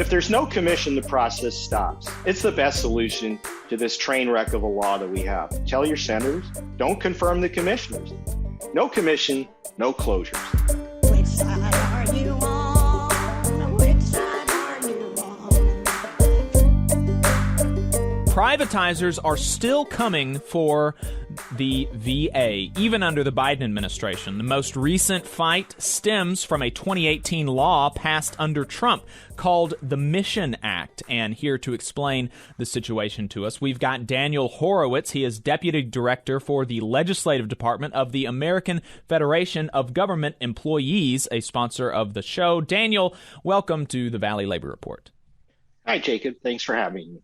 If there's no commission, the process stops. It's the best solution to this train wreck of a law that we have. Tell your senators, don't confirm the commissioners. No commission, no closures. Which side are you on? Which side are you on? Privatizers are still coming for the VA, even under the Biden administration. The most recent fight stems from a 2018 law passed under Trump called the Mission Act. And here to explain the situation to us, we've got Daniel Horowitz. He is Deputy Director for the Legislative Department of the American Federation of Government Employees, a sponsor of the show. Daniel, welcome to the Valley Labor Report. Hi, Jacob. Thanks for having me.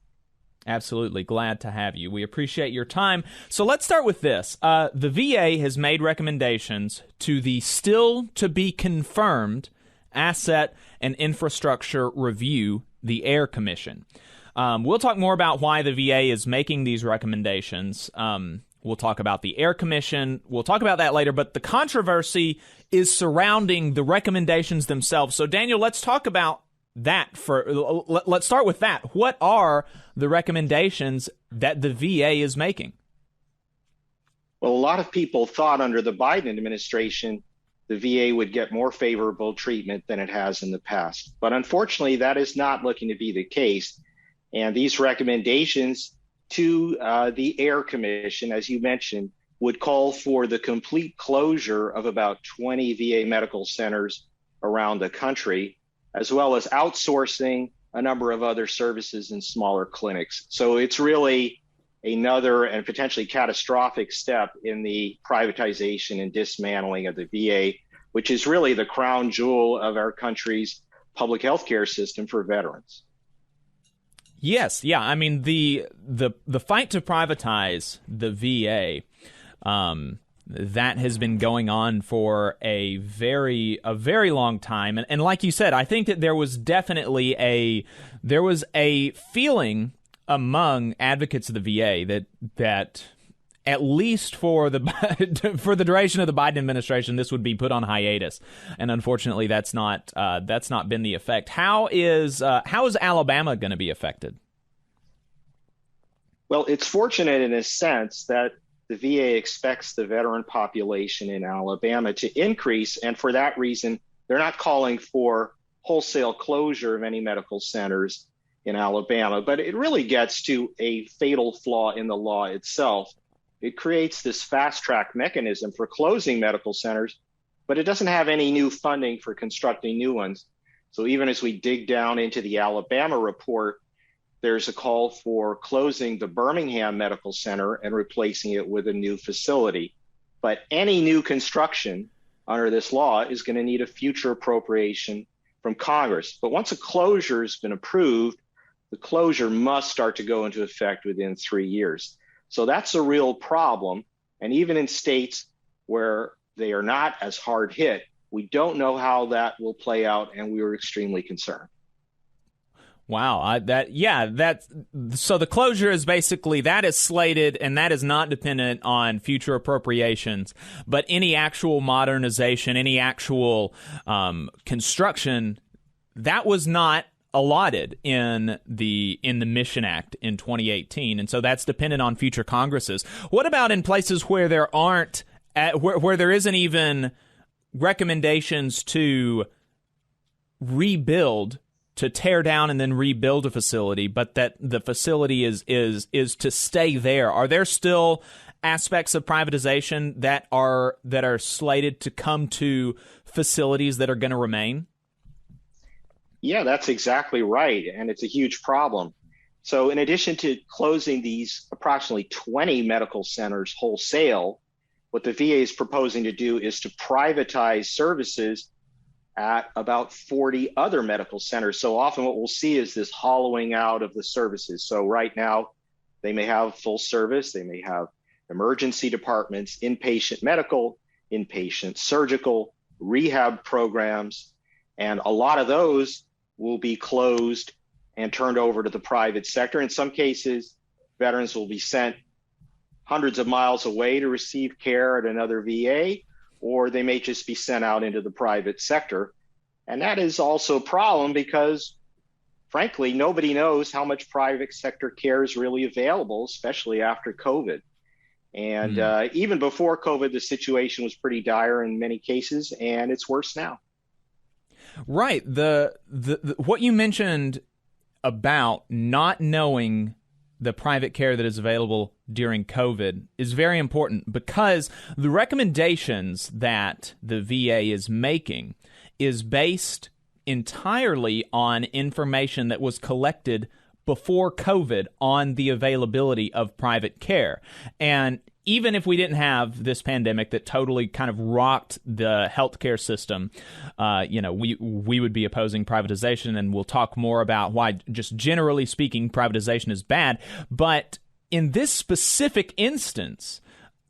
Absolutely. Glad to have you. We appreciate your time. So let's start with this. The VA has made recommendations to the still-to-be-confirmed Asset and Infrastructure Review, the AIR Commission. We'll talk more about why the VA is making these recommendations. We'll talk about the AIR Commission. We'll talk about that later, but the controversy is surrounding the recommendations themselves. So, Daniel, let's talk about that. Let's start with that. What are the recommendations that the VA is making? Well, a lot of people thought under the Biden administration the VA would get more favorable treatment than it has in the past. But unfortunately, that is not looking to be the case. And these recommendations to the AIR Commission, as you mentioned, would call for the complete closure of about 20 VA medical centers around the country, as well as outsourcing a number of other services in smaller clinics. So it's really another and potentially catastrophic step in the privatization and dismantling of the VA, which is really the crown jewel of our country's public health care system for veterans. Yes, yeah. I mean, the fight to privatize the VA, that has been going on for a very long time. And like you said, I think that there was definitely a feeling among advocates of the VA that at least for the duration of the Biden administration, this would be put on hiatus. And unfortunately, that's not been the effect. How is Alabama going to be affected? Well, it's fortunate in a sense that the VA expects the veteran population in Alabama to increase, and for that reason, they're not calling for wholesale closure of any medical centers in Alabama. But it really gets to a fatal flaw in the law itself. It creates this fast-track mechanism for closing medical centers, but it doesn't have any new funding for constructing new ones. So even as we dig down into the Alabama report, there's a call for closing the Birmingham Medical Center and replacing it with a new facility. But any new construction under this law is going to need a future appropriation from Congress. But once a closure has been approved, the closure must start to go into effect within 3 years. So that's a real problem. And even in states where they are not as hard hit, we don't know how that will play out, and we are extremely concerned. Wow, so the closure is basically, that is slated, and that is not dependent on future appropriations, but any actual modernization, any actual construction, that was not allotted in the Mission Act in 2018, and so that's dependent on future Congresses. What about in places where there aren't, where there isn't even recommendations to rebuild, to tear down and then rebuild a facility, but that the facility is to stay there? Are there still aspects of privatization that are slated to come to facilities that are going to remain? Yeah, that's exactly right. And it's a huge problem. So in addition to closing these approximately 20 medical centers wholesale, what the VA is proposing to do is to privatize services at about 40 other medical centers. So often what we'll see is this hollowing out of the services. So right now, they may have full service, they may have emergency departments, inpatient medical, inpatient surgical, rehab programs, and a lot of those will be closed and turned over to the private sector. In some cases, veterans will be sent hundreds of miles away to receive care at another VA, or they may just be sent out into the private sector. And that is also a problem because frankly, nobody knows how much private sector care is really available, especially after COVID. And even before COVID, the situation was pretty dire in many cases, and it's worse now. Right. The what you mentioned about not knowing the private care that is available during COVID is very important, because the recommendations that the VA is making is based entirely on information that was collected before COVID on the availability of private care. And even if we didn't have this pandemic that totally kind of rocked the healthcare system, we would be opposing privatization, and we'll talk more about why, just generally speaking, privatization is bad. But in this specific instance,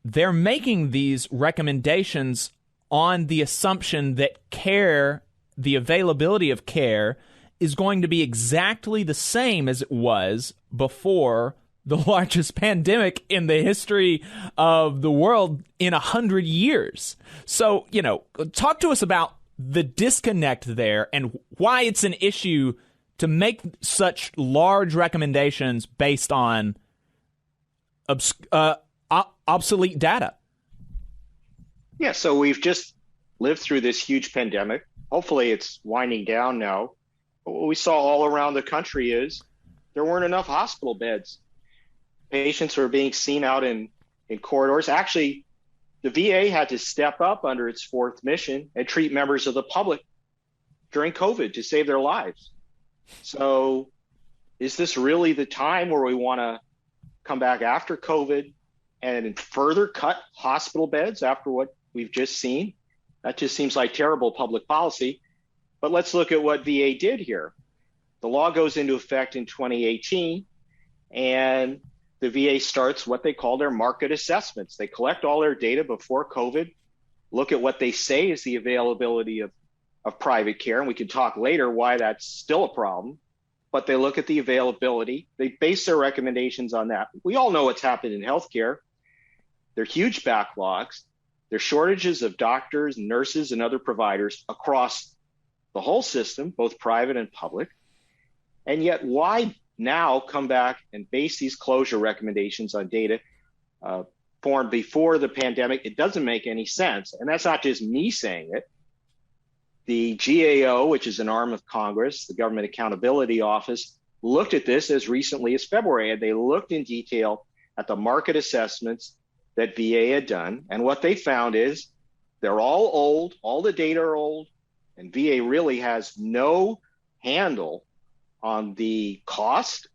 they're making these recommendations on the assumption that care, the availability of care, is going to be exactly the same as it was before the largest pandemic in the history of the world in 100 years. So, talk to us about the disconnect there and why it's an issue to make such large recommendations based on obsolete data. Yeah, so we've just lived through this huge pandemic. Hopefully it's winding down now. But what we saw all around the country is there weren't enough hospital beds. Patients were being seen out in corridors. Actually, the VA had to step up under its fourth mission and treat members of the public during COVID to save their lives. So is this really the time where we want to come back after COVID and further cut hospital beds after what we've just seen? That just seems like terrible public policy. But let's look at what VA did here. The law goes into effect in 2018, and the VA starts what they call their market assessments. They collect all their data before COVID, look at what they say is the availability of private care, and we can talk later why that's still a problem, but they look at the availability. They base their recommendations on that. We all know what's happened in healthcare. There are huge backlogs. There are shortages of doctors, nurses, and other providers across the whole system, both private and public. And yet, why now come back and base these closure recommendations on data formed before the pandemic? It doesn't make any sense. And that's not just me saying it. The GAO, which is an arm of Congress, the Government Accountability Office, looked at this as recently as February, and they looked in detail at the market assessments that VA had done. And what they found is they're all old, all the data are old, and VA really has no handle on the cost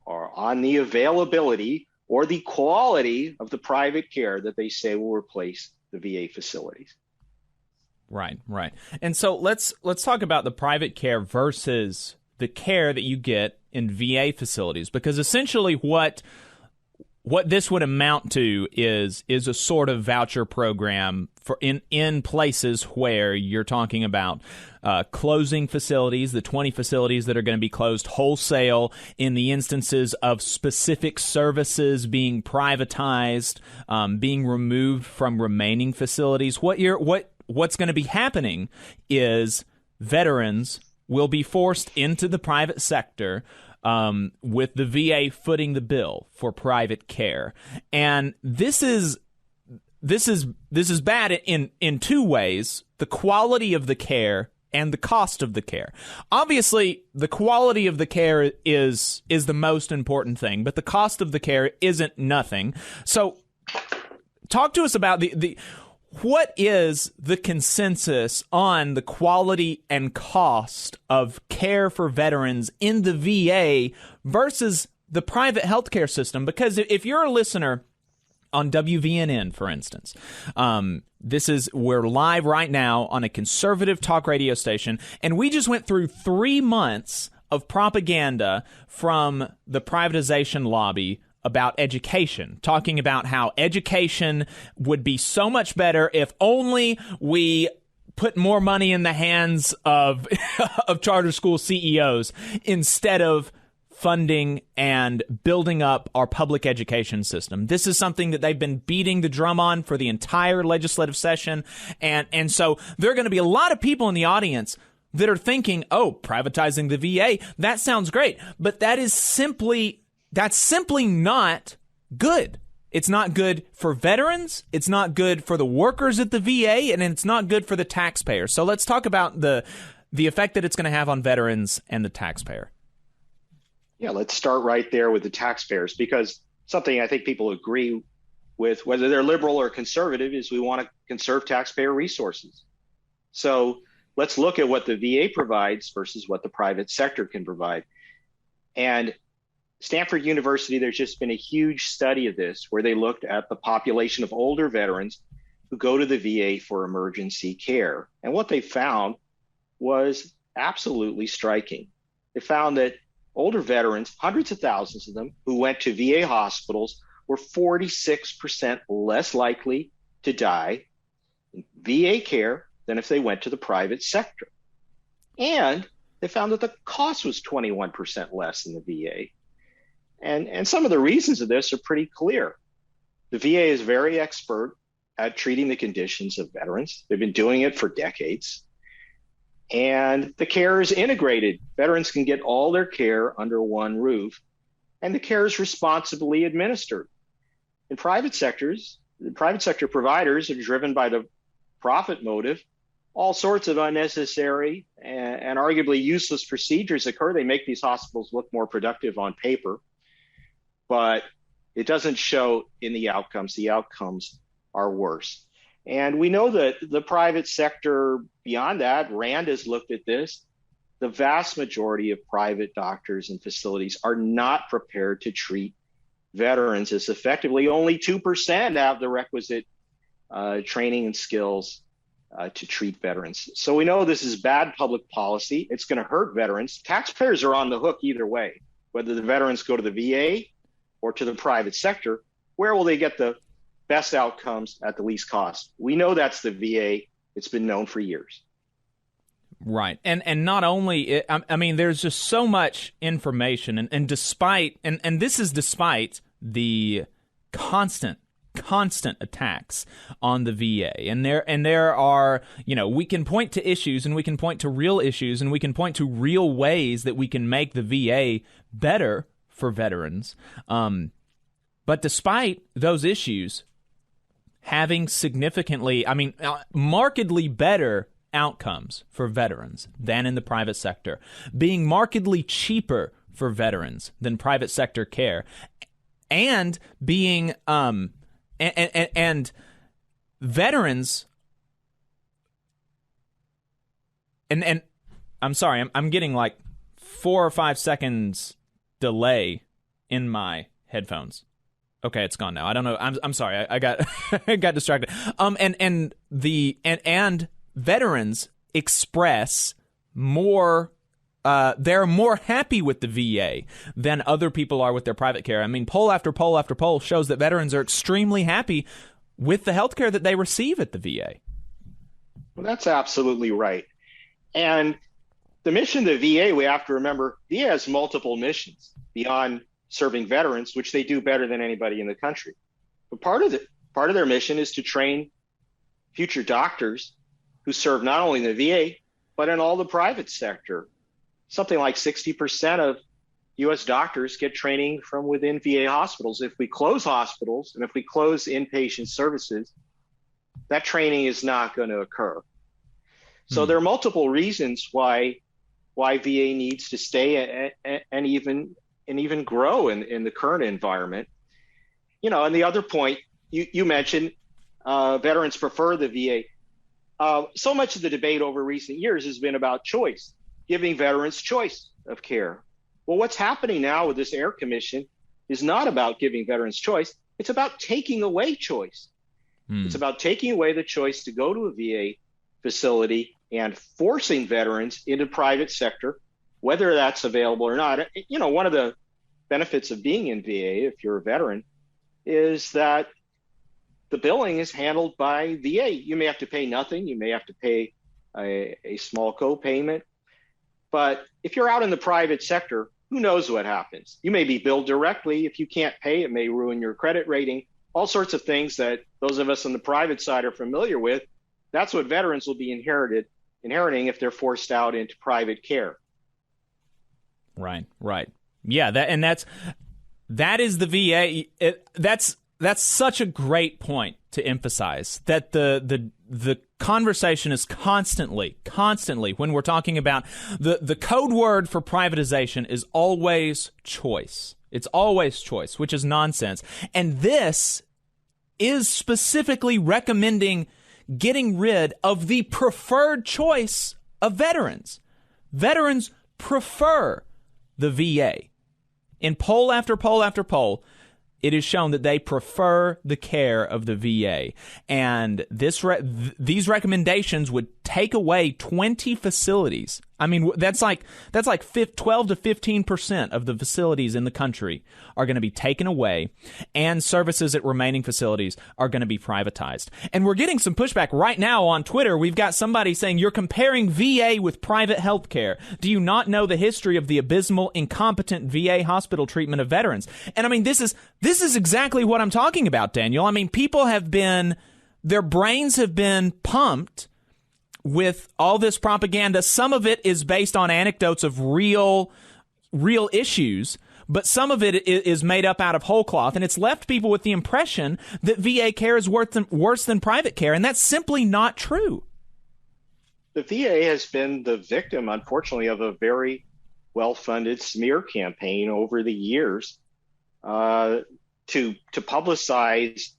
or on the availability or the quality of the private care that they say will replace the VA facilities. Right. And so let's talk about the private care versus the care that you get in VA facilities, because essentially what this would amount to is a sort of voucher program for in places where you're talking about closing facilities, the 20 facilities that are going to be closed wholesale, in the instances of specific services being privatized, being removed from remaining facilities. What's going to be happening is veterans will be forced into the private sector, with the VA footing the bill for private care. And this is bad in two ways: the quality of the care and the cost of the care. Obviously, the quality of the care is the most important thing, but the cost of the care isn't nothing. So talk to us about what is the consensus on the quality and cost of care for veterans in the VA versus the private healthcare system? Because if you're a listener on WVNN, for instance, we're live right now on a conservative talk radio station, and we just went through 3 months of propaganda from the privatization lobby about education, talking about how education would be so much better if only we put more money in the hands of charter school CEOs instead of funding and building up our public education system. This is something that they've been beating the drum on for the entire legislative session. And so there are going to be a lot of people in the audience that are thinking, oh, privatizing the VA, that sounds great. But that's simply not good. It's not good for veterans. It's not good for the workers at the VA, and it's not good for the taxpayer. So let's talk about the effect that it's going to have on veterans and the taxpayer. Yeah, let's start right there with the taxpayers, because something I think people agree with, whether they're liberal or conservative, is we want to conserve taxpayer resources. So let's look at what the VA provides versus what the private sector can provide. And Stanford University, there's just been a huge study of this where they looked at the population of older veterans who go to the VA for emergency care. And what they found was absolutely striking. They found that older veterans, hundreds of thousands of them, who went to VA hospitals were 46% less likely to die in VA care than if they went to the private sector. And they found that the cost was 21% less in the VA. And some of the reasons of this are pretty clear. The VA is very expert at treating the conditions of veterans. They've been doing it for decades. And the care is integrated. Veterans can get all their care under one roof, and the care is responsibly administered. In private sectors, the private sector providers are driven by the profit motive. All sorts of unnecessary and arguably useless procedures occur. They make these hospitals look more productive on paper, but it doesn't show in the outcomes. The outcomes are worse. And we know that the private sector, beyond that, RAND has looked at this. The vast majority of private doctors and facilities are not prepared to treat veterans as effectively. Only 2% have the requisite training and skills to treat veterans. So we know this is bad public policy. It's going to hurt veterans. Taxpayers are on the hook either way, whether the veterans go to the VA or to the private sector. Where will they get the best outcomes at the least cost? We know that's the VA. It's been known for years. Right. And not only, I mean, there's just so much information, and despite, and this is despite the constant attacks on the VA. And there are, we can point to issues, and we can point to real issues, and we can point to real ways that we can make the VA better for veterans. But despite those issues having markedly better outcomes for veterans than in the private sector, being markedly cheaper for veterans than private sector care, and being and veterans and I'm sorry, I'm getting like 4 or 5 seconds delay in my headphones. Okay, it's gone now. I don't know. I'm sorry. I got I got distracted. And veterans express more. They're more happy with the VA than other people are with their private care. I mean, poll after poll after poll shows that veterans are extremely happy with the health care that they receive at the VA. Well, that's absolutely right. And the mission of the VA, we have to remember, VA has multiple missions beyond serving veterans, which they do better than anybody in the country. But part of their mission is to train future doctors who serve not only in the VA, but in all the private sector. Something like 60% of U.S. doctors get training from within VA hospitals. If we close hospitals and if we close inpatient services, that training is not going to occur. So there are multiple reasons why VA needs to stay and even grow in the current environment. And the other point you mentioned, veterans prefer the VA. So much of the debate over recent years has been about choice, giving veterans choice of care. Well, what's happening now with this AIR Commission is not about giving veterans choice. It's about taking away choice. It's about taking away the choice to go to a VA facility and forcing veterans into private sector, whether that's available or not. One of the benefits of being in VA, if you're a veteran, is that the billing is handled by VA. You may have to pay nothing. You may have to pay a small co-payment. But if you're out in the private sector, who knows what happens? You may be billed directly. If you can't pay, it may ruin your credit rating. All sorts of things that those of us on the private side are familiar with. That's what veterans will be inherited inheriting if they're forced out into private care. Right. Yeah, that is the VA. That's such a great point to emphasize, that the conversation is constantly when we're talking about the code word for privatization is always choice. It's always choice, which is nonsense. And this is specifically recommending getting rid of the preferred choice of veterans. Veterans prefer the VA. In poll after poll after poll, it is shown that they prefer the care of the VA. And these recommendations would take away 20 facilities. I mean, that's like 12 to 15% of the facilities in the country are going to be taken away, and services at remaining facilities are going to be privatized. And we're getting some pushback right now on Twitter. We've got somebody saying, you're comparing VA with private health care. Do you not know the history of the abysmal, incompetent VA hospital treatment of veterans? And I mean, this is exactly what I'm talking about, Daniel. I mean, their brains have been pumped with all this propaganda. Some of it is based on anecdotes of real issues, but some of it is made up out of whole cloth, and it's left people with the impression that VA care is worse than private care, and that's simply not true. The VA has been the victim, unfortunately, of a very well-funded smear campaign over the years to publicize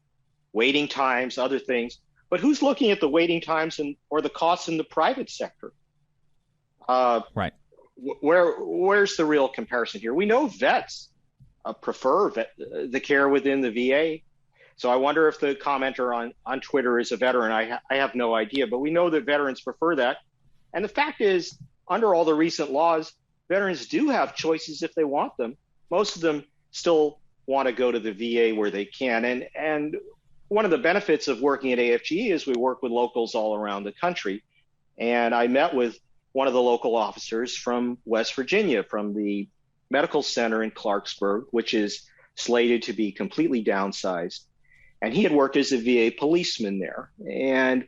waiting times, other things. But who's looking at the waiting times or the costs in the private sector? Right. Where's the real comparison here? We know vets prefer the care within the VA. So I wonder if the commenter on Twitter is a veteran. I have no idea, but we know that veterans prefer that. And the fact is, under all the recent laws, veterans do have choices if they want them. Most of them still want to go to the VA where they can. And one of the benefits of working at AFGE is we work with locals all around the country. And I met with one of the local officers from West Virginia, from the medical center in Clarksburg, which is slated to be completely downsized. And he had worked as a VA policeman there. And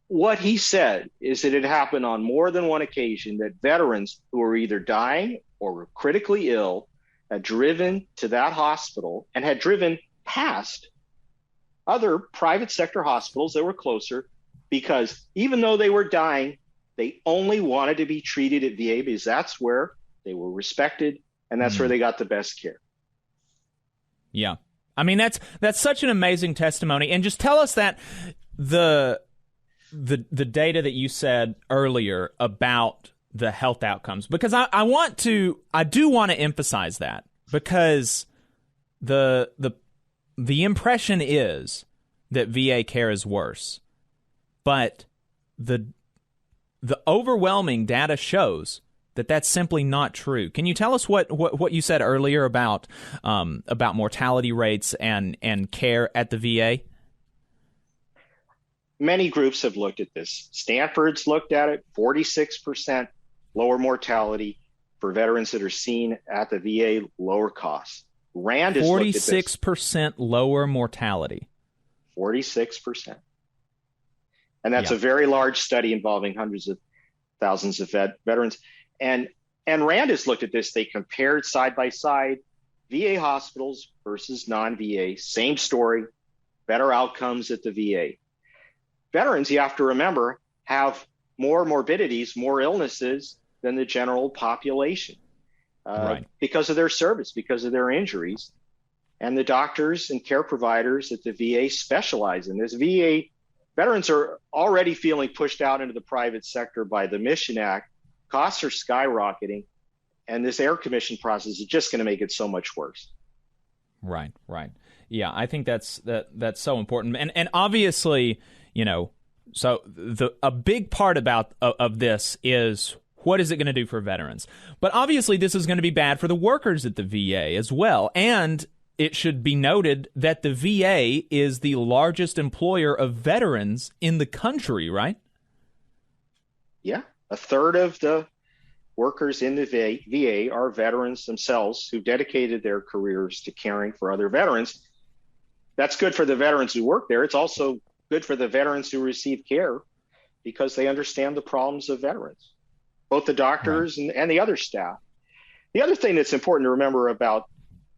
what he said is that it happened on more than one occasion that veterans who were either dying or were critically ill had driven to that hospital and had driven past other private sector hospitals that were closer, because even though they were dying, they only wanted to be treated at VA because that's where they were respected and that's where they got the best care. Yeah. I mean, that's such an amazing testimony. And just tell us that the data that you said earlier about the health outcomes, because I do want to emphasize that, because the impression is that VA care is worse, but the overwhelming data shows that that's simply not true. Can you tell us what you said earlier about mortality rates and care at the VA? Many groups have looked at this. Stanford's looked at it, 46% lower mortality for veterans that are seen at the VA, lower costs. Rand has looked at this. 46% lower mortality. 46%. And that's a very large study involving hundreds of thousands of veterans. And Rand has looked at this. They compared side by side VA hospitals versus non-VA. Same story, better outcomes at the VA. Veterans, you have to remember, have more morbidities, more illnesses than the general population because of their service, because of their injuries. And the doctors and care providers at the VA specialize in this. Veterans are already feeling pushed out into the private sector by the Mission Act. Costs are skyrocketing, and this air commission process is just going to make it so much worse. Right. Yeah, I think that's so important. And obviously, so a big part of this is, what is it going to do for veterans? But obviously, this is going to be bad for the workers at the VA as well. And it should be noted that the VA is the largest employer of veterans in the country, right? Yeah, a third of the workers in the VA are veterans themselves who dedicated their careers to caring for other veterans. That's good for the veterans who work there. It's also good for the veterans who receive care. because they understand the problems of veterans, both the doctors and the other staff. The other thing that's important to remember about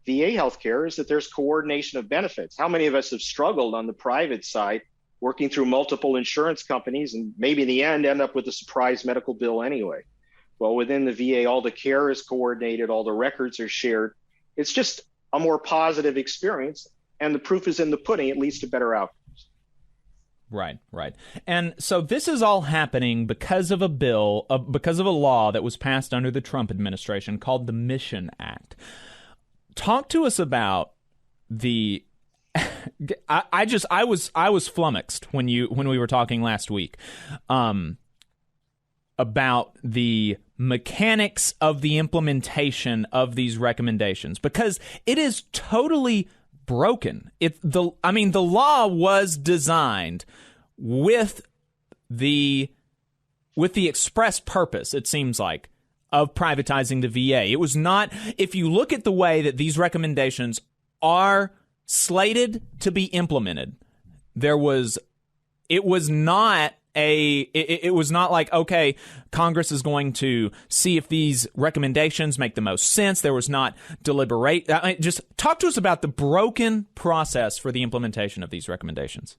VA healthcare is that there's coordination of benefits. How many of us have struggled on the private side working through multiple insurance companies and maybe in the end end up with a surprise medical bill anyway? Well, within the VA, all the care is coordinated, all the records are shared. It's just a more positive experience, and the proof is in the pudding. It leads to better outcomes. Right, right. And so this is all happening because of a bill, because of a law that was passed under the Trump administration called the MISHION Act. Talk to us about the I was flummoxed when we were talking last week about the mechanics of the implementation of these recommendations, because it is totally broken. The law was designed with the express purpose, it seems like, of privatizing the VA. It was not, if you look at the way that these recommendations are slated to be implemented, it was not like, okay, Congress is going to see if these recommendations make the most sense. There was not deliberate. Just talk to us about the broken process for the implementation of these recommendations.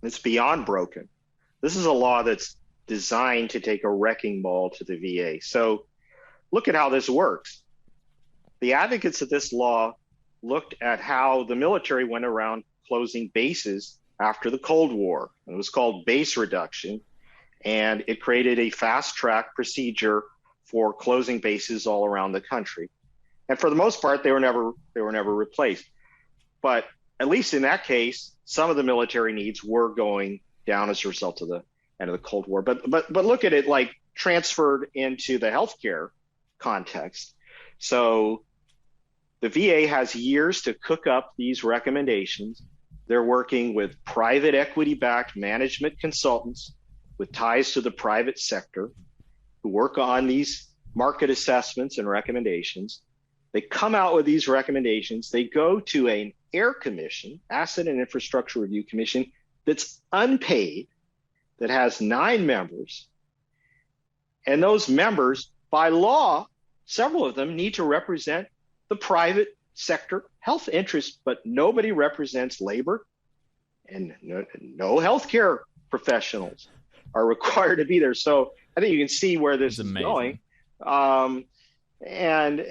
It's beyond broken. This is a law that's designed to take a wrecking ball to the VA. So look at how this works. The advocates of this law looked at how the military went around closing bases after the Cold War. It was called base reduction, and it created a fast-track procedure for closing bases all around the country. And for the most part, they were never replaced. But at least in that case, some of the military needs were going down as a result of the end of the Cold War. But look at it like transferred into the healthcare context. So the VA has years to cook up these recommendations. They're working with private equity-backed management consultants with ties to the private sector who work on these market assessments and recommendations. They come out with these recommendations. They go to an AIR commission, Asset and Infrastructure Review Commission, that's unpaid, that has 9 members. And those members, by law, several of them need to represent the private sector health interests, but nobody represents labor, and no healthcare professionals are required to be there. So I think you can see where this is going. And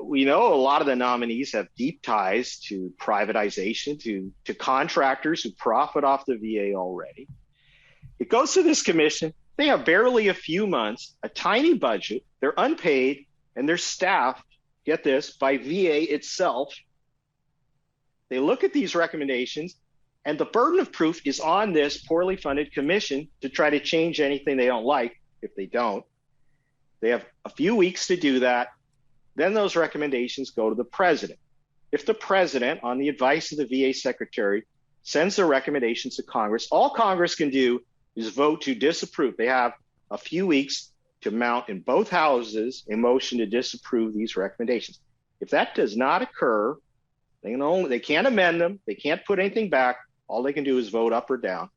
we know a lot of the nominees have deep ties to privatization, to contractors who profit off the VA already. It goes to this commission. They have barely a few months, a tiny budget. They're unpaid, and they're staffed, get this, by VA itself. They look at these recommendations, and the burden of proof is on this poorly funded commission to try to change anything they don't like. If they don't, they have a few weeks to do that. Then those recommendations go to the president. If the president, on the advice of the VA secretary, sends the recommendations to Congress, all Congress can do is vote to disapprove. They have a few weeks to mount in both houses a motion to disapprove these recommendations. If that does not occur, they can't amend them. They can't put anything back. All they can do is vote up or down.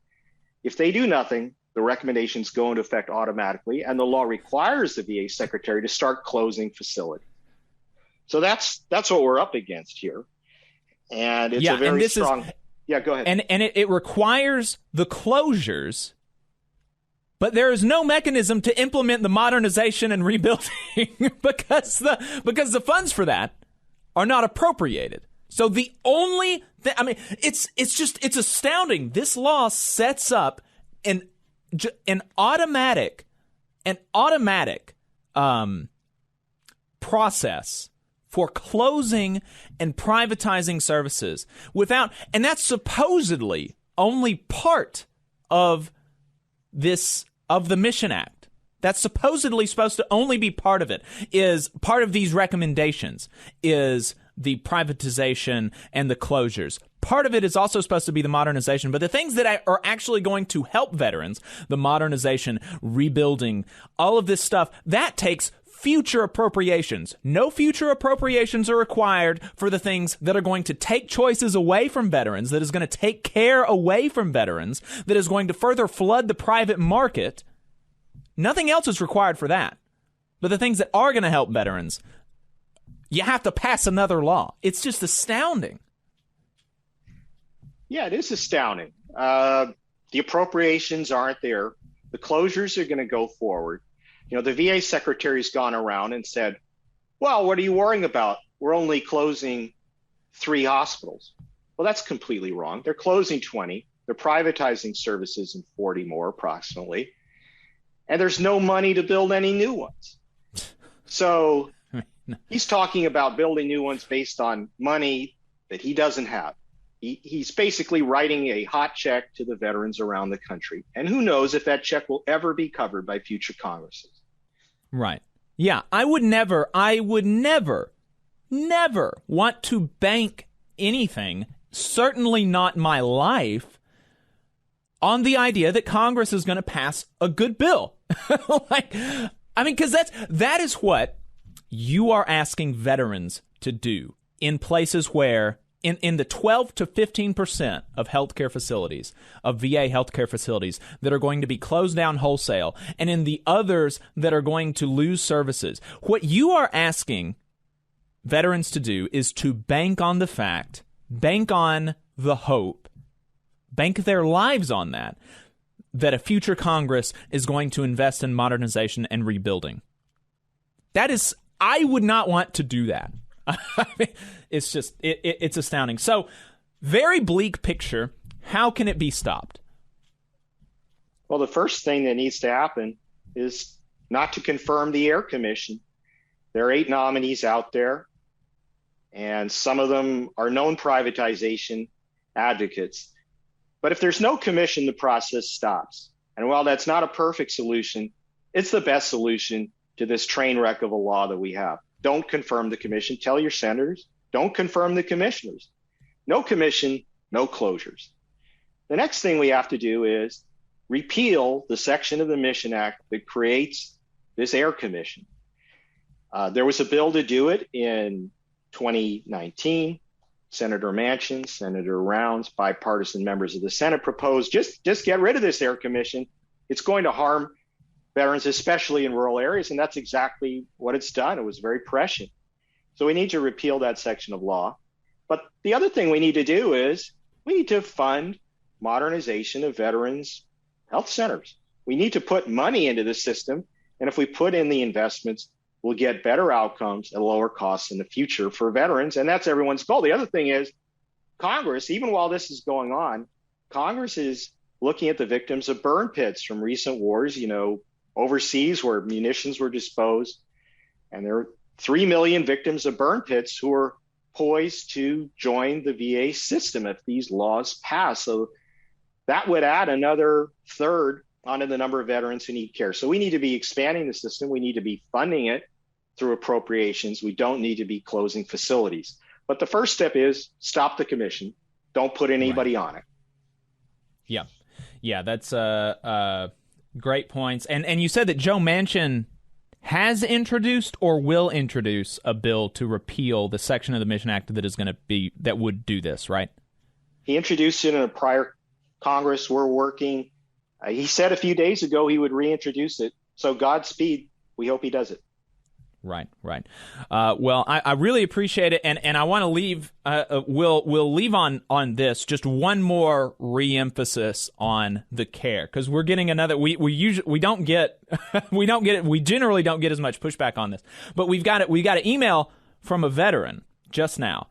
If they do nothing, the recommendations go into effect automatically, and the law requires the VA secretary to start closing facilities. So that's what we're up against here. And it's a very strong... Yeah, go ahead. And it requires the closures, but there is no mechanism to implement the modernization and rebuilding because the funds for that are not appropriated. So the only thing, it's astounding. This law sets up an automatic process for closing and privatizing services and that's supposedly only part of the MISHION Act. That's supposedly supposed to only be part of it, is part of these recommendations, is the privatization and the closures. Part of it is also supposed to be the modernization, but the things that are actually going to help veterans, the modernization, rebuilding, all of this stuff, that takes future appropriations. No future appropriations are required for the things that are going to take choices away from veterans, that is going to take care away from veterans, that is going to further flood the private market. Nothing else is required for that. But the things that are going to help veterans, you have to pass another law. It's just astounding. Yeah, it is astounding. The appropriations aren't there. The closures are going to go forward. You know, the VA secretary's gone around and said, well, what are you worrying about? We're only closing 3 hospitals. Well, that's completely wrong. They're closing 20. They're privatizing services in 40 more approximately. And there's no money to build any new ones. So he's talking about building new ones based on money that he doesn't have. He's basically writing a hot check to the veterans around the country. And who knows if that check will ever be covered by future Congresses. Right. Yeah, I would never want to bank anything, certainly not my life, on the idea that Congress is going to pass a good bill. Because that is what you are asking veterans to do in places where in the 12 to 15% of healthcare facilities, of VA healthcare facilities that are going to be closed down wholesale, and in the others that are going to lose services. What you are asking veterans to do is to bank on the fact, bank on the hope, bank their lives on that a future Congress is going to invest in modernization and rebuilding. That is, I would not want to do that. It's just, it's astounding. So, very bleak picture. How can it be stopped? Well, the first thing that needs to happen is not to confirm the Air Commission. There are 8 nominees out there, and some of them are known privatization advocates. But if there's no commission, the process stops. And while that's not a perfect solution, it's the best solution to this train wreck of a law that we have. Don't confirm the commission. Tell your senators, don't confirm the commissioners. No commission, no closures. The next thing we have to do is repeal the section of the Mission Act that creates this Air Commission. There was a bill to do it in 2019. Senator Manchin, Senator Rounds, bipartisan members of the Senate proposed just get rid of this Air Commission. It's going to harm veterans, especially in rural areas, and that's exactly what it's done. It was very prescient. So we need to repeal that section of law. But the other thing we need to do is we need to fund modernization of veterans' health centers. We need to put money into the system, and if we put in the investments, we'll get better outcomes at lower costs in the future for veterans, and that's everyone's goal. The other thing is Congress, even while this is going on, Congress is looking at the victims of burn pits from recent wars, overseas where munitions were disposed. And there are 3 million victims of burn pits who are poised to join the VA system if these laws pass. So that would add another third onto the number of veterans who need care. So we need to be expanding the system. We need to be funding it through appropriations. We don't need to be closing facilities. But the first step is stop the commission. Don't put anybody on it. Yeah. Yeah, that's great points. And you said that Joe Manchin has introduced or will introduce a bill to repeal the section of the Mission Act that would do this, right? He introduced it in a prior Congress. We're working. He said a few days ago he would reintroduce it. So Godspeed. We hope he does it. Right. Well, I really appreciate it, and I want to leave. We'll leave on this just one more reemphasis on the care, because we're getting another. We don't get it. We generally don't get as much pushback on this, but we got an email from a veteran just now,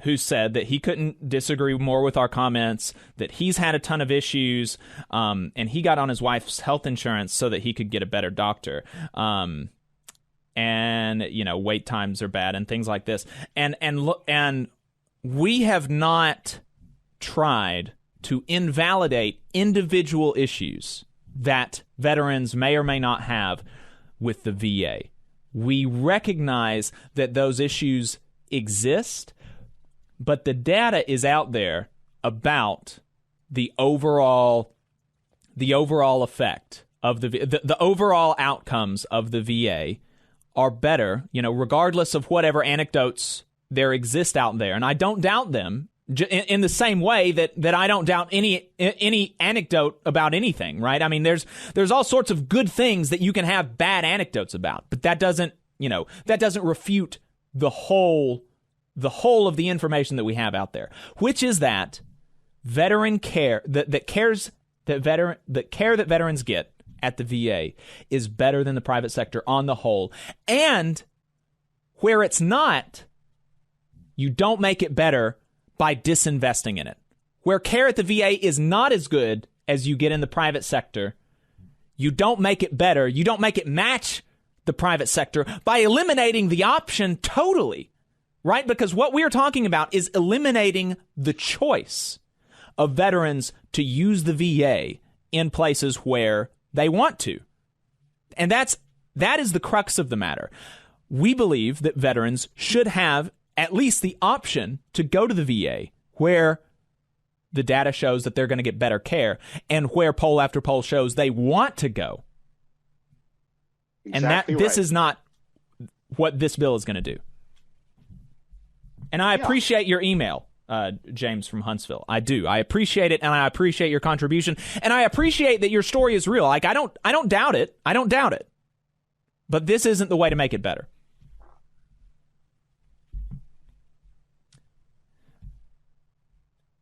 who said that he couldn't disagree more with our comments, that he's had a ton of issues, and he got on his wife's health insurance so that he could get a better doctor. And wait times are bad and things like this. And we have not tried to invalidate individual issues that veterans may or may not have with the VA. We recognize that those issues exist, but the data is out there about the overall effect of the overall outcomes of the VA are better, regardless of whatever anecdotes there exist out there. And I don't doubt them in the same way that I don't doubt any anecdote about anything, right? I mean, there's all sorts of good things that you can have bad anecdotes about, but that doesn't refute the whole of the information that we have out there, which is that veteran care that care that veterans get at the VA is better than the private sector on the whole. And where it's not, you don't make it better by disinvesting in it. Where care at the VA is not as good as you get in the private sector, you don't make it better. You don't make it match the private sector by eliminating the option totally, right? Because what we are talking about is eliminating the choice of veterans to use the VA in places where they want to. And that is the crux of the matter. We believe that veterans should have at least the option to go to the VA where the data shows that they're going to get better care and where poll after poll shows they want to go. Exactly. And this is not what this bill is going to do. And I appreciate your email, James from Huntsville. I do. I appreciate it, and I appreciate your contribution, and I appreciate that your story is real. Like I don't doubt it. I don't doubt it. But this isn't the way to make it better.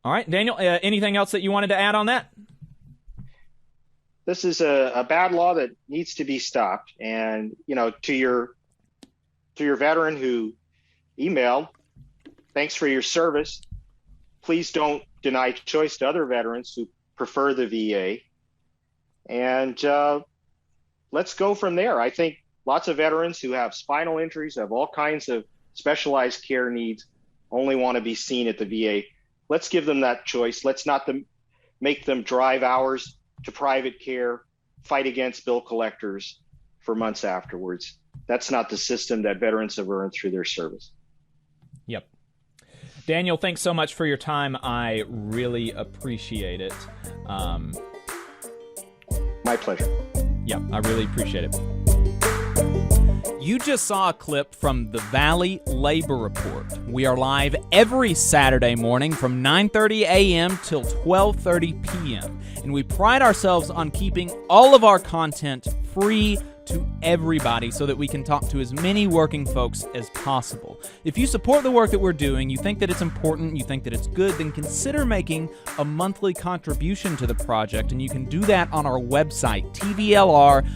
All right, Daniel, anything else that you wanted to add on that? This is a bad law that needs to be stopped. And, to your veteran who emailed, thanks for your service. Please don't deny choice to other veterans who prefer the VA. And let's go from there. I think lots of veterans who have spinal injuries, have all kinds of specialized care needs, only want to be seen at the VA. Let's give them that choice. Let's not make them drive hours to private care, fight against bill collectors for months afterwards. That's not the system that veterans have earned through their service. Yep. Daniel, thanks so much for your time. I really appreciate it. My pleasure. Yeah, I really appreciate it. You just saw a clip from the Valley Labor Report. We are live every Saturday morning from 9:30 a.m. till 12:30 p.m. And we pride ourselves on keeping all of our content free to everybody so that we can talk to as many working folks as possible. If you support the work that we're doing, you think that it's important, you think that it's good, then consider making a monthly contribution to the project, and you can do that on our website, tvlr.fg.